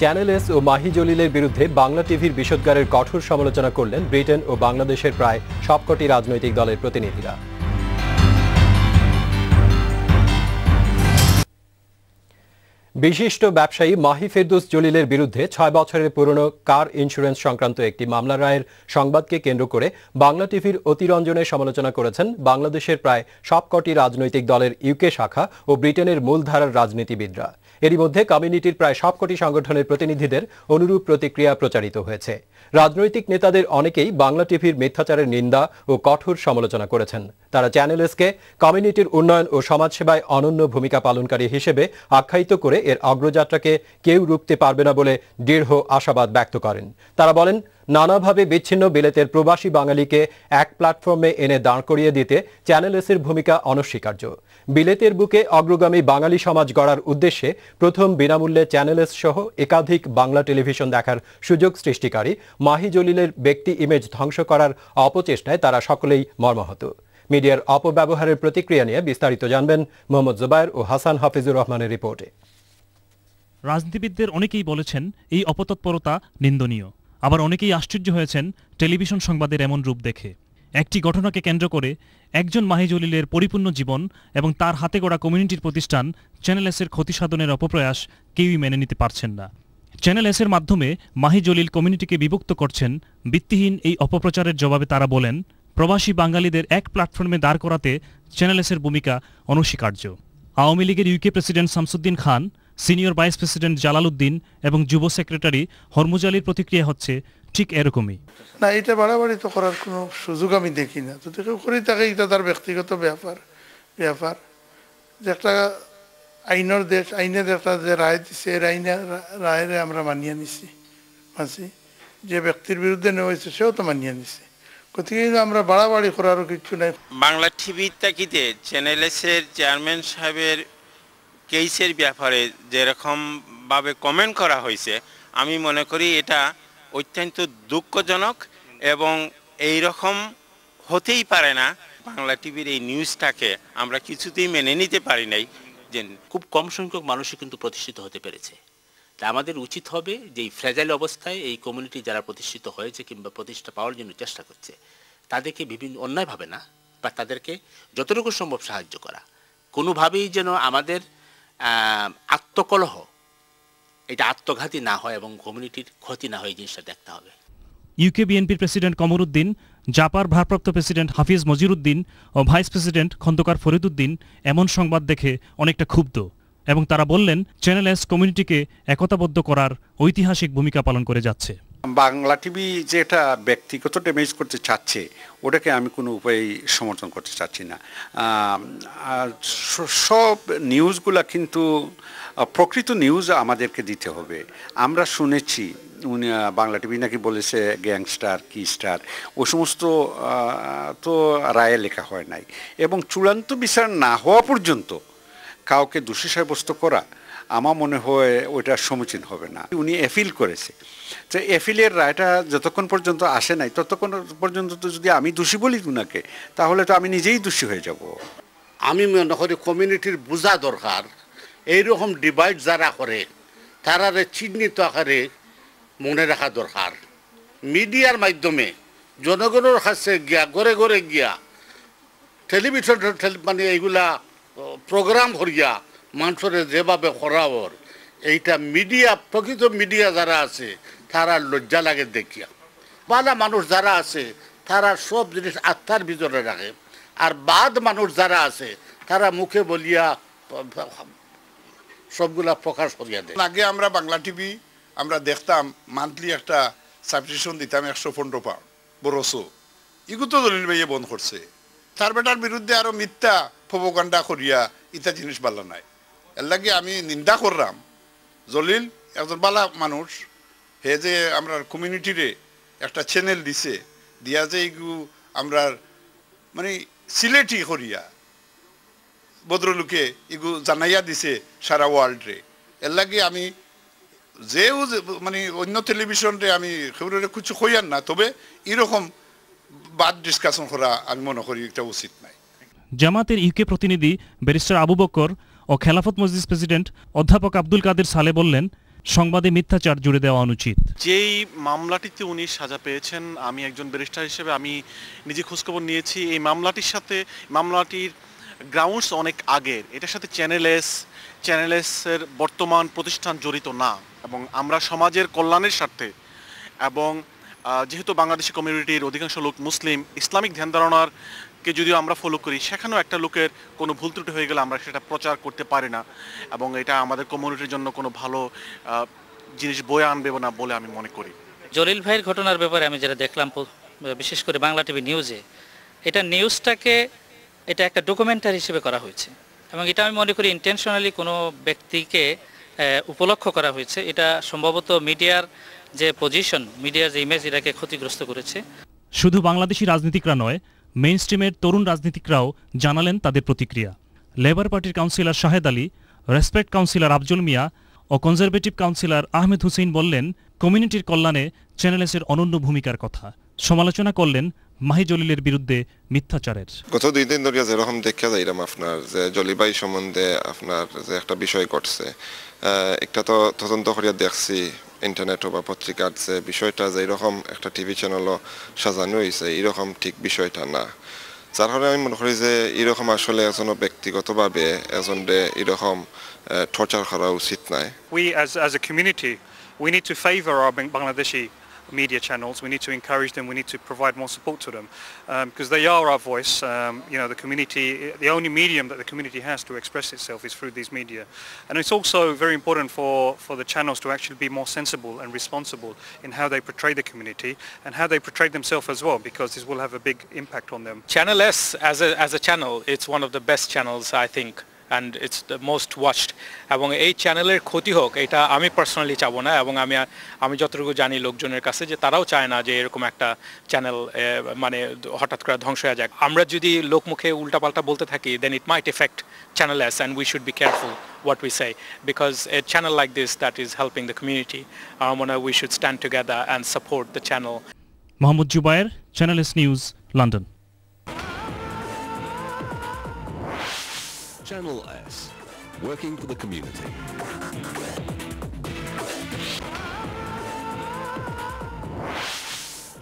Channel S ও মাহি জলিলের বিরুদ্ধে বাংলা টিভির বিষোদ্গারের কঠোর সমালোচনা করলেন ব্রিটেন ও বাংলাদেশের প্রায় সবকটি রাজনৈতিক দলের প্রতিনিধিরা। বিশিষ্ট ব্যবসায়ী মাহি ফেরদৌস জলিলের বিরুদ্ধে 6 বছরের পুরনো কার ইন্স্যুরেন্স সংক্রান্ত একটি মামলা রায়ের সংবাদকে কেন্দ্র করে বাংলা টিভির অতিরঞ্জনের সমালোচনা করেছেন বাংলাদেশের প্রায় সবকটি রাজনৈতিক দলের ইউকে শাখা ও ব্রিটেনের মূলধারার রাজনীতিবিদরা। এরই মধ্যে কমিউনিটির প্রায় সবকটি সংগঠনের প্রতিনিধিদের অনুরূপ প্রতিক্রিয়া প্রচারিত হয়েছে। রাজনৈতিক নেতাদের অনেকেই বাংলা টিভির মিথ্যাচারের নিন্দা ও কঠোর সমালোচনা করেছেন। তারা চ্যানেল এসকে কমিউনিটির উন্নয়ন ও সমাজসেবায় অনন্য ভূমিকা পালনকারী হিসেবে আখ্যায়িত করে এর অগ্রযাত্রাকে কেউ রুখতে পারবে না বলে দৃঢ় আশাবাদ ব্যক্ত করেন। তারা বলেন, নানাভাবে বিচ্ছিন্ন বিলেতের প্রবাসী বাঙালিকে এক প্ল্যাটফর্মে এনে দাঁড় করিয়ে দিতে চ্যানেল এসের ভূমিকা অনস্বীকার্য। বিলেতের বুকে অগ্রগামী বাঙালি সমাজ গড়ার উদ্দেশ্যে প্রথম বিনামূল্যে চ্যানেল এস সহ একাধিক বাংলা টেলিভিশন দেখার সুযোগ সৃষ্টিকারী মাহি জলিলের ব্যক্তি ইমেজ ধ্বংস করার অপচেষ্টায় তারা সকলেই মর্মাহত। মিডিয়ার অপব্যবহারের প্রতিক্রিয়া নিয়ে বিস্তারিত জানবেন মোহাম্মদ জুবায়ের ও হাসান হাফিজুর রহমানের রিপোর্টে। রাজনীতিবিদদের অনেকেই বলেছেন এই অপতৎপরতা নিন্দনীয়, আবার অনেকেই আশ্চর্য হয়েছেন টেলিভিশন সংবাদের এমন রূপ দেখে। একটি ঘটনাকে কেন্দ্র করে একজন মাহি জলিলের পরিপূর্ণ জীবন এবং তার হাতে গড়া কমিউনিটির প্রতিষ্ঠান চ্যানেল এসের ক্ষতি সাধনের অপপ্রয়াস কেউই মেনে নিতে পারছেন না। চ্যানেল এসের মাধ্যমে মাহি জলিল কমিউনিটিকে বিভক্ত করছেন। ভিত্তিহীন এই অপপ্রচারের জবাবে তারা বলেন, প্রবাসী বাঙালিদের এক প্ল্যাটফর্মে দাঁড় করাতে চ্যানেল এসের ভূমিকা অনস্বীকার্য। আওয়ামী লীগের UK president Shamsuddin Khan, senior vice president Jalal Uddin এবং যুব সেক্রেটারি হরমুজ আলীর প্রতিক্রিয়া হচ্ছে ঠিক এরকমই। না, এটা বাড়াবাড়ি তো করার কোনো সুযোগ আমি দেখি না। যদি কেউ করে থাকে এটা তার ব্যক্তিগত ব্যাপার। যে একটা আইনের দেশ, আইনের একটা যে রায় দিচ্ছে, এই রায়ের আমরা মানিয়ে নিছি। যে ব্যক্তির বিরুদ্ধে নেওয়া হয়েছে সেও তো মানিয়ে নিছে। গতিকে আমরা বাড়াবাড়ি করারও কিছু নাই। বাংলা টিভির তাকিতে চ্যানেল এসের চেয়ারম্যান সাহেবের কেসের ব্যাপারে যেরকমভাবে কমেন্ট করা হয়েছে, আমি মনে করি এটা অত্যন্ত দুঃখজনক এবং এই রকম হতেই পারে না। বাংলা টিভির এই নিউজটাকে আমরা কিছুতেই মেনে নিতে পারি নাই। যে খুব কম সংখ্যক মানুষই কিন্তু প্রতিষ্ঠিত হতে পেরেছে। তা আমাদের উচিত হবে যে এই ফ্র্যাজাইল অবস্থায় এই কমিউনিটি যারা প্রতিষ্ঠিত হয়েছে কিংবা প্রতিষ্ঠা পাওয়ার জন্য চেষ্টা করছে, তাদেরকে বিভিন্ন অন্যায়ভাবে না, বা তাদেরকে যতটুকু সম্ভব সাহায্য করা। কোনোভাবেই যেন আমাদের আত্মকলহ, এটা আত্মঘাতী না হয় এবং কমিউনিটির ক্ষতি না হয়, এই জিনিসটা দেখতে হবে। ইউকে বিএনপির প্রেসিডেন্ট কমরুদ্দিন, জাপার ভারপ্রাপ্ত প্রেসিডেন্ট হাফিজ মজিরুদ্দিন ও ভাইস প্রেসিডেন্ট খন্দকার ফরিদুদ্দিন এমন সংবাদ দেখে অনেকটা ক্ষুব্ধ এবং তারা বললেন, চ্যানেল এস কমিউনিটিকে একতাবদ্ধ করার ঐতিহাসিক ভূমিকা পালন করে যাচ্ছে। বাংলা টিভি যেটা ব্যক্তিগত ড্যামেজ করতে চাচ্ছে, ওটাকে আমি কোনো উপায়েই সমর্থন করতে চাচ্ছি না। সব নিউজগুলা কিন্তু প্রকৃত নিউজ আমাদেরকে দিতে হবে। আমরা শুনেছি উনি বাংলা টিভি নাকি বলেছে গ্যাংস্টার কি স্টার, ও সমস্ত তো রায়ে লেখা হয় নাই, এবং চূড়ান্ত বিচার না হওয়া পর্যন্ত কাউকে দোষী সাব্যস্ত করা আমার মনে হয় ওইটা সমীচীন হবে না। উনি অ্যাপিল করেছে, তো অ্যাপিলের রায়টা যতক্ষণ পর্যন্ত আসে নাই ততক্ষণ পর্যন্ত তো যদি আমি দোষী বলি উনাকে, তাহলে তো আমি নিজেই দোষী হয়ে যাব। আমি মনে করি কমিউনিটির বোঝা দরকার, এইরকম ডিভাইড যারা করে তারারে চিহ্নিত আকারে মনে রাখা দরকার। মিডিয়ার মাধ্যমে জনগণের কাছে গিয়া, ঘরে ঘরে গিয়া, টেলিভিশন মানে এইগুলা প্রোগ্রাম করিয়া মানুষের যেভাবে করাওর, এইটা মিডিয়া, প্রকৃত মিডিয়া যারা আছে তারা লজ্জা লাগে দেখিয়া। বালা মানুষ যারা আছে তারা সব জিনিস আত্মার ভিতরে রাখে, আর বাদ মানুষ যারা আছে তারা মুখে বলিয়া সবগুলা প্রকাশ করিয়া দেয়। আগে আমরা বাংলা টিভি আমরা দেখতাম মান্থলি একটা সাবস্ক্রিপশন দিতাম 115 পাউন্ড বড়সো, এগুলো তো দলিল ভাইয়ে বন্ধ করছে। তার বেটার বিরুদ্ধে আরো মিথ্যা প্রোপাগান্ডা করিয়া ইটা জিনিস ভালো নাই। এর লাগে আমি নিন্দা করলাম। জলিল একজন বালা মানুষ, হে যে আমরা কমিউনিটিরে একটা চ্যানেল দিছে, দিয়া যে এগু আমরা মানে সিলেটি করিয়া ভদ্রলোকে এগু জানাইয়া দিছে সারা ওয়ার্ল্ডে। এর লাগে আমি যেও মানে অন্য টেলিভিশনরে আমি খবরের কিছু কইয়ার না, তবে এরকম বাদ ডিসকাশন করা আমি মনে করি এটা উচিত নাই। জামাতের ইউকে প্রতিনিধি ব্যারিস্টার আবু বকর ও খেলাফত মজলিস প্রেসিডেন্ট অধ্যাপক আব্দুল কাদের সালে বললেন, সংবাদে মিথ্যাচার জুড়ে দেওয়া অনুচিত। যেই মামলাটিতে উনি সাজা পেয়েছেন, আমি একজন ব্যারিস্টার হিসেবে আমি নিজে খোঁজখবর নিয়েছি। এই মামলাটির গ্রাউন্ডস অনেক আগের। এটার সাথে চ্যানেলএসের বর্তমান প্রতিষ্ঠান জড়িত না, এবং আমরা সমাজের কল্যাণের স্বার্থে এবং যেহেতু বাংলাদেশি কমিউনিটির অধিকাংশ লোক মুসলিম, ইসলামিক ধ্যান ধারণাকে যদিও আমরা ফলো করি, সেখানেও একটা লোকের কোনো ভুল ত্রুটি হয়ে গেলে আমরা সেটা প্রচার করতে পারি না, এবং এটা আমাদের কমিউনিটির জন্য কোনো ভালো জিনিস বয়ে আনবে না বলে আমি মনে করি। জলিল ভাইয়ের ঘটনার ব্যাপারে আমি যেটা দেখলাম, বিশেষ করে বাংলা টিভি নিউজে, এটা একটা ডকুমেন্টারি হিসেবে করা হয়েছে, এবং এটা আমি মনে করি ইন্টেনশনালি কোনো ব্যক্তিকে উপলক্ষ করা হয়েছে। এটা সম্ভবত মিডিয়ার যে পজিশন, মিডিয়ার যে ইমেজ, এটাকে ক্ষতিগ্রস্ত করেছে। শুধু বাংলাদেশি রাজনীতিকরা নয়, মেইন স্ট্রিমের তরুণ রাজনীতিকরাও জানালেন তাদের প্রতিক্রিয়া। লেবার পার্টির councillor Shahed Ali, Respect councillor Afzal Miah ও কনজারভেটিভ কাউন্সিলর আহমেদ হুসেইন বললেন কমিউনিটির কল্যাণে চ্যানেলএসের অনন্য ভূমিকার কথা। সমালোচনা করলেন মাহি জলিলের বিরুদ্ধে মিথ্যাচারের। গত 2 দিন ধরে যেরকম দেখা যাইলাম আপনার যে জলিবাই সম্বন্ধে আপনার যে একটা বিষয় ঘটছে, একটা তো তদন্ত করিয়া দেখছি ইন্টারনেট বা পত্রিকার যে বিষয়টা যে এরকম একটা টিভি চ্যানেলও সাজানো হয়েছে, এরকম ঠিক বিষয়টা না। যার কারণে আমি মনে করি যে এরকম আসলে একজন ব্যক্তিগতভাবে এজনরে এরকম টর্চার করা উচিত নাই। We as a community, we need to favor our Bangladeshi media channels. We need to encourage them. We need to provide more support to them because they are our voice. The community, the only medium that the community has to express itself is through these media. And it's also very important for the channels to actually be more sensible and responsible in how they portray the community and how they portray themselves as well, because this will have a big impact on them. Channel S as a channel, it's one of the best channels, I think. And it's the most watched, এবং এই চ্যানেলের ক্ষতি হোক এটা আমি personally চাবো না, এবং আমি যতটুকু জানি লোকজনের কাছে যে তারাও চায় না যে এরকম একটা চ্যানেল মানে হঠাৎ করে ধ্বংস হয়ে যাক। আমরা যদি লোকমুখে উল্টাপাল্টা বলতে থাকি, then it might affect Channel S, and we should be careful what we say, because a channel like this that is helping the community, we should stand together and support the channel. Mohammad Jubayer, channel S news, London. Channel S, working for the community.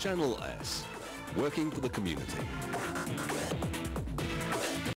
Channel S, working for the community.